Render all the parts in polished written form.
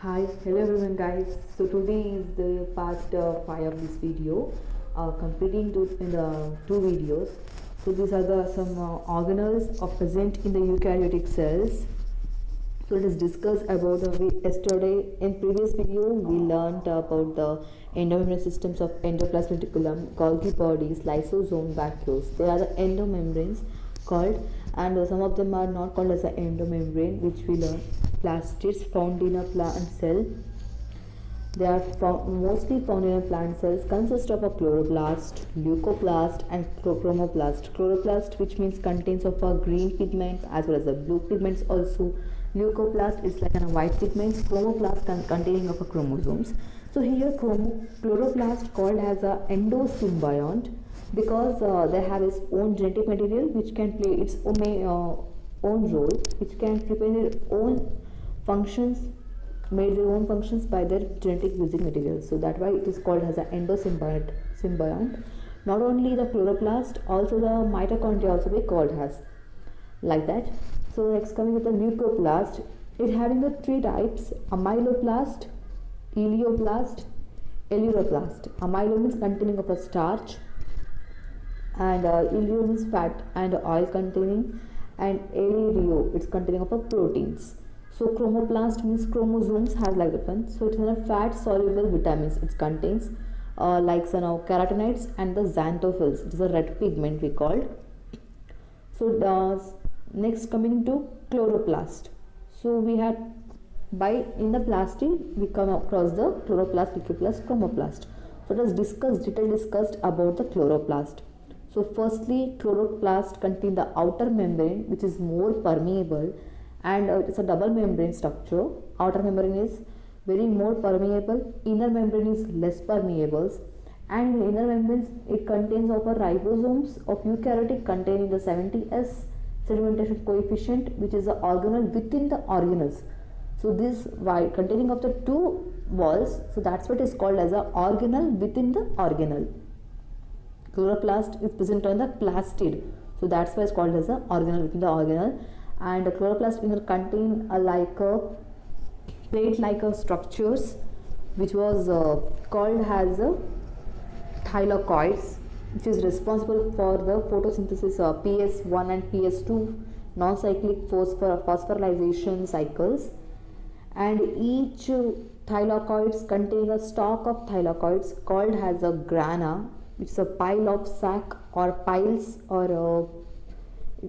Hi, hello everyone guys. So today is the part 5 of this video, completing in the two videos. So these are the some organelles are present in the eukaryotic cells. So let us discuss about yesterday in previous video we learned about the endomembrane systems of endoplasmic reticulum, Golgi bodies, lysosome, vacuoles. They are the endomembranes called, and some of them are not called as the endomembrane, which we learn. Plastids found in a plant cell. They are mostly found in plant cells, consist of a chloroplast, leucoplast and chromoplast. Chloroplast, which means contains of a green pigments as well as the blue pigments also. Leucoplast is like a white pigments. Chromoplast containing of a chromosomes. So here chloroplast called as a endosymbiont because they have its own genetic material which can play its own role, which can prepare their own functions, made their own functions by their genetic using materials. So that's why it is called as an endosymbiont. Not only the chloroplast, also the mitochondria also be called as like that. So next coming with the leucoplast, it having the three types: amyloplast, elioplast, eleuroplast. Amylo means containing of a starch, and elio means fat and oil containing, and eleurio it's containing of a proteins. So chromoplast means chromosomes has like that one. So it's a fat soluble vitamins. It contains like carotenoids and the xanthophylls. It is a red pigment we called. So next coming to chloroplast. So we had by in the plastid we come across the chloroplast, leucoplast, chromoplast. So let us discussed about the chloroplast. So firstly, chloroplast contain the outer membrane which is more permeable, and it's a double membrane structure. Outer membrane is very more permeable, inner membrane is less permeable, and in inner membranes it contains of a ribosomes of eukaryotic containing the 70S sedimentation coefficient, which is the organelle within the organelles. So this by containing of the two walls, so that's what is called as a organelle within the organelle. Chloroplast is present on the plastid, so that's why it's called as a organelle within the organelle. And the chloroplast inner contain like a plate like a structures which was called as a thylakoids, which is responsible for the photosynthesis of PS1 and PS2 non-cyclic phosphorylation cycles, and each thylakoids contain a stalk of thylakoids called as a grana, which is a pile of sac or piles or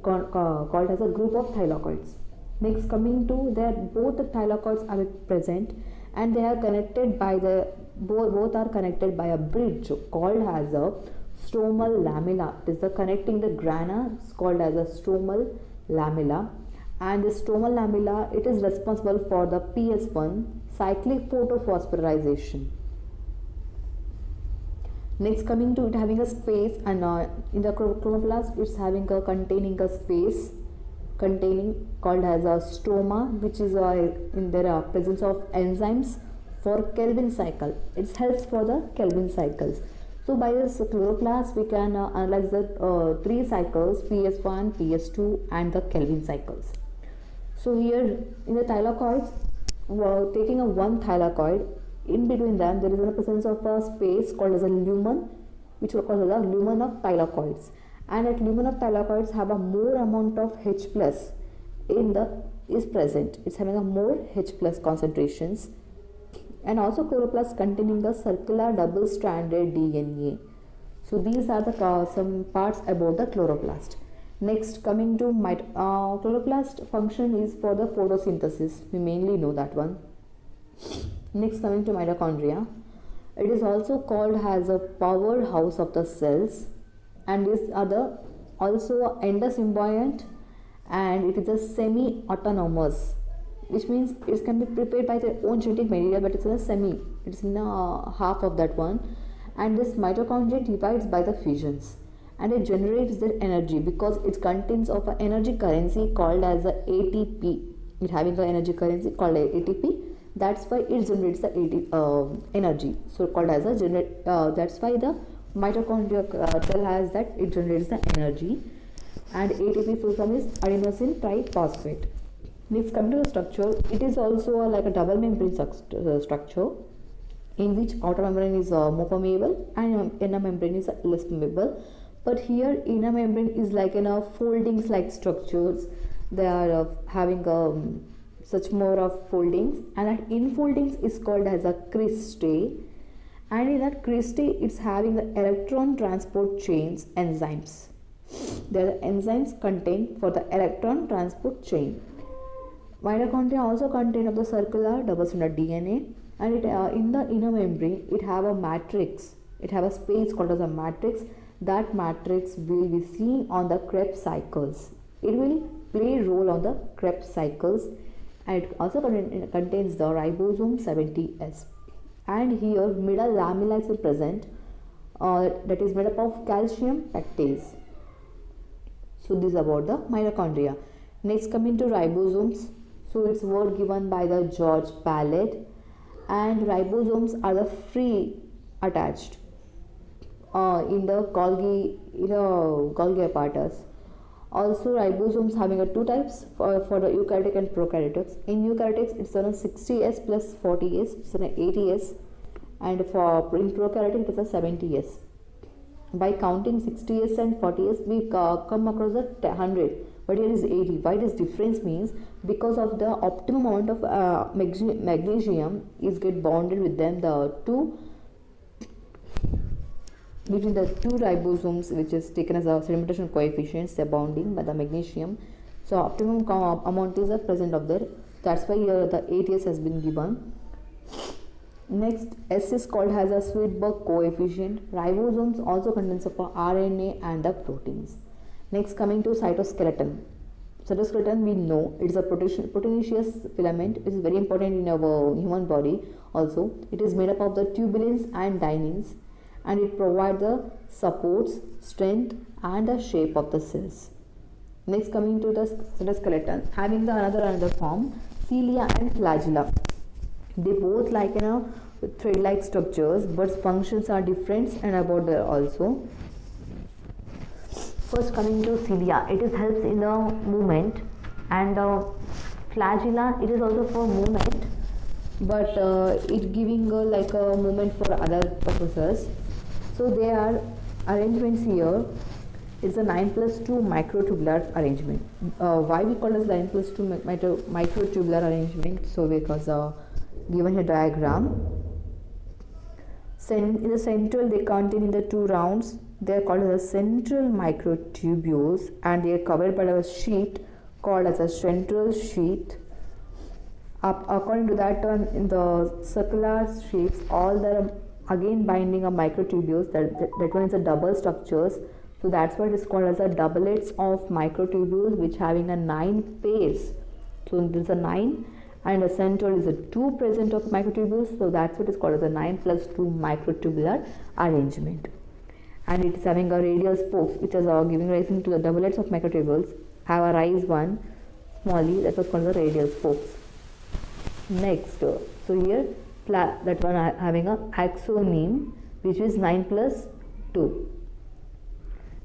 called as a group of thylakoids. Next coming to there, both the thylakoids are present and they are connected by the both are connected by a bridge called as a stromal lamella. It is the connecting the grana is called as a stromal lamella, and the stromal lamella it is responsible for the PS1 cyclic photophosphorylation. Next coming to it having a space, and in the chromoplast it's having a containing a space containing called as a stroma, which is in their presence of enzymes for Kelvin cycle. It helps for the Kelvin cycles. So by this chloroplast we can analyze the three cycles: PS1, PS2 and the Kelvin cycles. So here in the thylakoids, taking a one thylakoid, in between them there is a presence of a space called as a lumen, which we call as a lumen of thylakoids, and at lumen of thylakoids have a more amount of H plus in the is present. It's having a more H plus concentrations, and also chloroplast containing a circular double stranded DNA. So these are the some parts about the chloroplast. Next coming to chloroplast function is for the photosynthesis. We mainly know that one. Next coming to mitochondria, it is also called as a powerhouse of the cells, and is also endosymbiont, and it is a semi-autonomous, which means it can be prepared by their own genetic material, but it's it's in half of that one. And this mitochondria divides by the fissions, and it generates their energy because it contains of an energy currency called as a ATP. It having an energy currency called ATP. That's why it generates the energy. So called as a that's why the mitochondria cell has that it generates the energy. And ATP full form is adenosine triphosphate. Next, coming to the structure, it is also like a double membrane structure, in which outer membrane is more permeable and inner membrane is less permeable. But here inner membrane is like in a foldings like structures. They are having such more of foldings, and infoldings is called as a cristae, and in that cristae it's having the electron transport chains enzymes. There are enzymes contained for the electron transport chain. Mitochondria also contain of the circular double-stranded DNA, and it in the inner membrane it have a matrix. It have a space called as a matrix. That matrix will be seen on the Krebs cycles. It will play a role on the Krebs cycles, and it also contains the ribosome 70S. And here middle lamella is present, that is made up of calcium pectase. So this is about the mitochondria. Next, coming to ribosomes. So it's word given by the George Pallet, and ribosomes are the free attached in the Golgi apparatus. Also, ribosomes having two types for the eukaryotic and prokaryotics. In eukaryotics, it's on a 60S plus 40S, it's on a 80S, and for in prokaryotic, it's a 70S. By counting 60S and 40S, we come across the 100, but here is 80. Why this difference means? Because of the optimum amount of magnesium is get bonded with them, the two between the two ribosomes, which is taken as a sedimentation coefficients, they are bonding by the magnesium. So optimum amount is present of there. That's why here the 80S has been given. Next, S is called as a Sweetberg coefficient. Ribosomes also contains of RNA and the proteins. Next, coming to cytoskeleton. Cytoskeleton, we know it is a proteinaceous filament. It is very important in our human body. Also, it is made up of the tubulins and dyneins, and it provides the supports, strength and the shape of the cells. Next, coming to the cytoskeleton, having the another form, cilia and flagella. They both like thread-like structures, but functions are different and about there also. First, coming to cilia, it is helps in the movement, and flagella, it is also for movement, but it giving like a movement for other purposes. So there are arrangements here. It's a 9+2 microtubular arrangement. Why we call it 9+2 microtubular arrangement? So because given a diagram, in the central they contain in the two rounds. They are called as central microtubules, and they are covered by a sheet called as a central sheath. According to that one, in the circular sheets, all the again binding of microtubules. That one is a double structures. So that's why it is called as a doublets of microtubules, which having a 9 pairs. So there is a 9, and a central is a 2 present of microtubules. So that's what is called as a 9+2 microtubular arrangement. And it is having a radial spokes, which is giving rise to the doublets of microtubules have a rise one small, that was called the radial spokes. Next, so here that one having a axoneme, which is 9+2.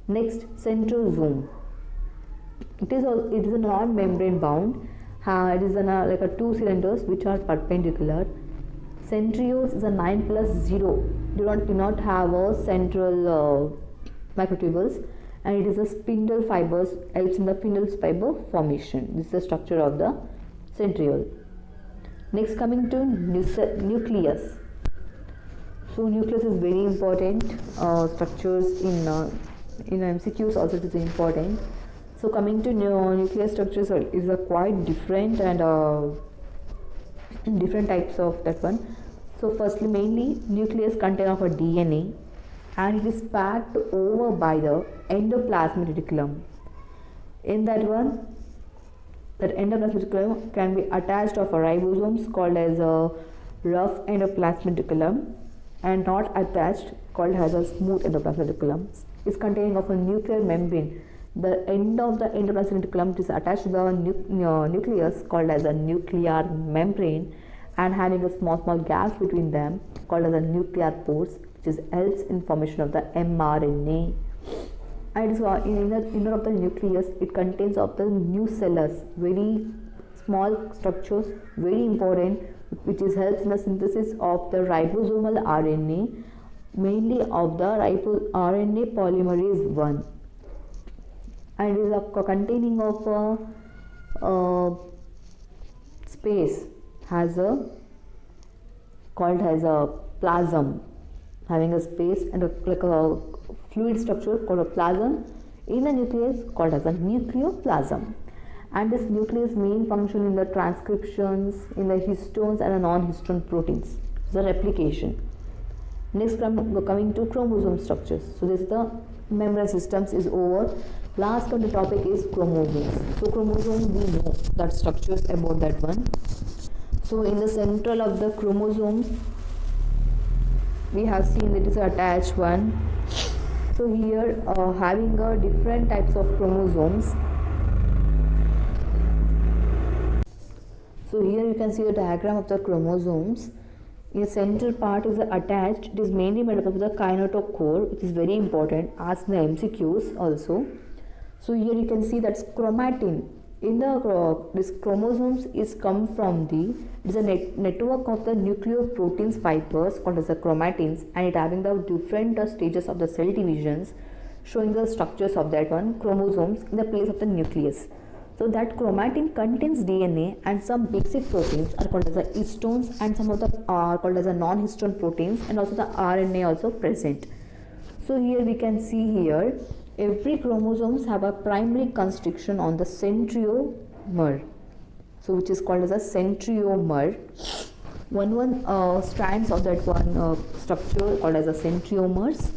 Next, centrosome. It is a non-membrane bound. It is like a 2 cylinders which are perpendicular. Centrioles is a 9+0. Do not have a central microtubules, and it is a spindle fibers, helps in the spindle fiber formation. This is the structure of the centriole. Next, coming to nucleus. So nucleus is very important. Structures in MCQs also it is important. So coming to nucleus structures is a quite different and different types of that one. So firstly, mainly nucleus contain of a DNA, and it is packed over by the endoplasmic reticulum. In that one, that endoplasmic reticulum can be attached of a ribosomes called as a rough endoplasmic reticulum, and not attached called as a smooth endoplasmic reticulum. Is containing of a nuclear membrane. The end of the endoplasmic reticulum is attached to the nucleus called as a nuclear membrane, and having a small gaps between them called as a nuclear pores, which helps in formation of the mRNA. And in the inner of the nucleus, it contains of the nucellus, very small structures, very important, which is helps in the synthesis of the ribosomal RNA, mainly of the RNA polymerase 1, and is containing of space has a called as a plasm, having a space and like a fluid structure called a plasm in the nucleus called as a nucleoplasm. And this nucleus main function in the transcriptions in the histones and the non-histone proteins, the replication. Next, coming to chromosome structures. So this is the membrane systems is over. Last on the topic is chromosomes. So chromosomes, we know that structures about that one. So in the central of the chromosomes, we have seen that it is attached one. So here having different types of chromosomes. So here you can see the diagram of the chromosomes. In the central part is attached. It is mainly made up of the kinetochore, which is very important as the MCQs also. So here you can see that's chromatin. In the this chromosomes is come from the it is a network of the nucleoproteins fibers called as the chromatins, and it having the different stages of the cell divisions, showing the structures of that one chromosomes in the place of the nucleus. So that chromatin contains DNA, and some basic proteins are called as the histones, and some of the are called as the non-histone proteins, and also the RNA also present. So here we can see here every chromosomes have a primary constriction on the centromere, so which is called as a centromere. One strands of that one structure called as a centromeres,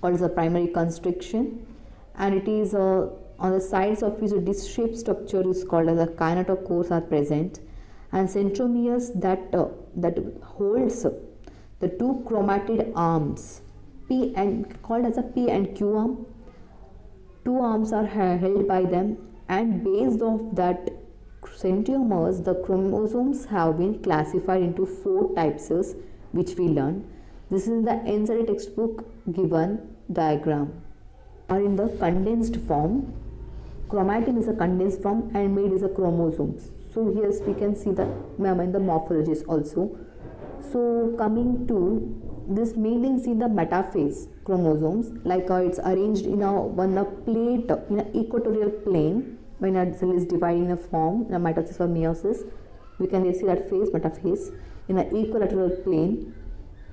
called as a primary constriction, and it is on the sides of which a disc-shaped structure is called as a kinetochores are present, and centromeres that holds the two chromatid arms P and called as a P and Q arm. Two arms are held by them, and based off that centromeres, the chromosomes have been classified into 4 types, which we learned. This is in the NCERT textbook given diagram. Are in the condensed form. Chromatin is a condensed form and made is a chromosomes. So here we can see the in the morphologies also. So coming to this mainly see the metaphase chromosomes, like it's arranged in a plate in an equatorial plane. When a cell is dividing in a form in a mitosis or meiosis, we can see that phase metaphase in an equilateral plane,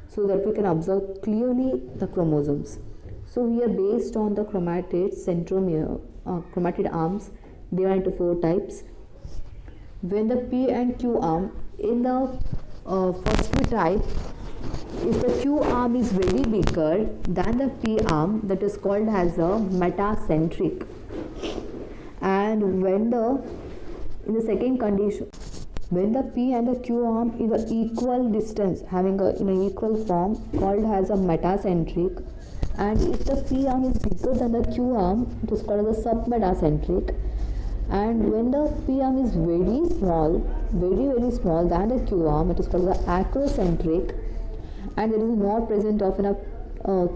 so that we can observe clearly the chromosomes. So here based on the chromatid centromere chromatid arms divided into 4 types. When the P and Q arm in the first type, if the Q arm is very bigger than the P arm, that is called as a metacentric. And when in the second condition, when the P and the Q arm is an equal distance, having in an equal form, called as a metacentric. And if the P arm is bigger than the Q arm, it is called as a submetacentric. And when the P arm is very small than the Q arm, it is called the acrocentric. And there is not present of in a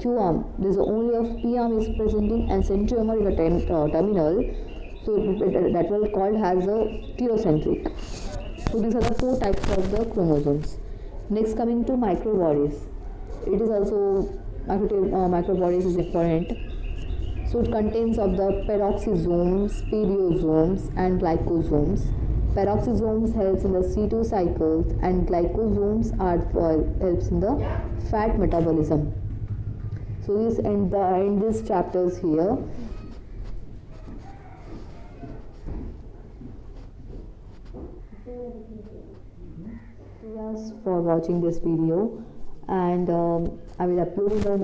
Q arm. There is only of P arm is presenting, and centromere is a terminal. So that will called as a theocentric. So these are the 4 types of the chromosomes. Next, coming to microbodies. It is also microbodies is important. So it contains of the peroxisomes, periosomes, and glycosomes. Peroxisomes helps in the C2 cycles, and glycosomes helps in the fat metabolism. So this end these chapters here. Thanks for watching this video, and I will upload the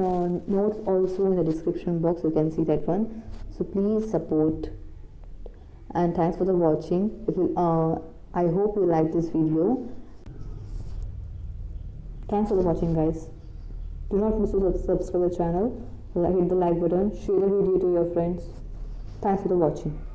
notes also in the description box. You can see that one. So please support, and thanks for the watching. I hope you like this video. Thanks for the watching, guys. Do not miss to subscribe the channel. Hit the like button. Share the video to your friends. Thanks for the watching.